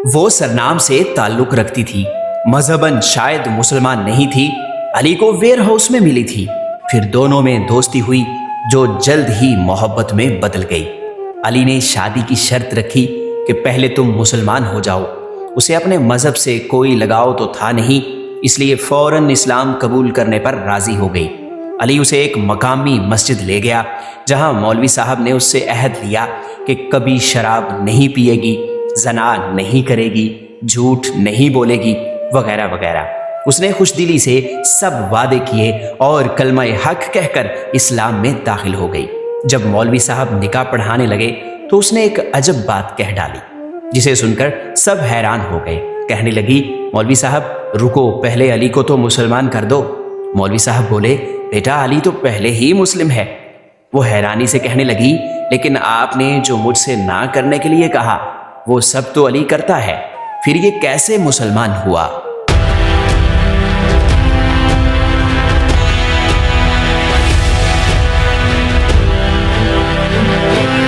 وہ سرنام سے تعلق رکھتی تھی، مذہباً شاید مسلمان نہیں تھی، علی کو ویئر ہاؤس میں ملی تھی۔ پھر دونوں میں دوستی ہوئی جو جلد ہی محبت میں بدل گئی۔ علی نے شادی کی شرط رکھی کہ پہلے تم مسلمان ہو جاؤ۔ اسے اپنے مذہب سے کوئی لگاؤ تو تھا نہیں، اس لیے فوراً اسلام قبول کرنے پر راضی ہو گئی۔ علی اسے ایک مقامی مسجد لے گیا جہاں مولوی صاحب نے اس سے عہد لیا کہ کبھی شراب نہیں پیے گی، زنا نہیں کرے گی، جھوٹ نہیں بولے گی، وغیرہ وغیرہ۔ اس نے خوش دلی سے سب وعدے کیے اور کلمہ حق کہہ کر اسلام میں داخل ہو گئی۔ جب مولوی صاحب نکاح پڑھانے لگے تو اس نے ایک عجب بات کہہ ڈالی جسے سن کر سب حیران ہو گئے۔ کہنے لگی، مولوی صاحب رکو، پہلے علی کو تو مسلمان کر دو۔ مولوی صاحب بولے، بیٹا علی تو پہلے ہی مسلم ہے۔ وہ حیرانی سے کہنے لگی، لیکن آپ نے جو مجھ سے نہ کرنے کے لیے کہا وہ سب تو علی کرتا ہے، پھر یہ کیسے مسلمان ہوا؟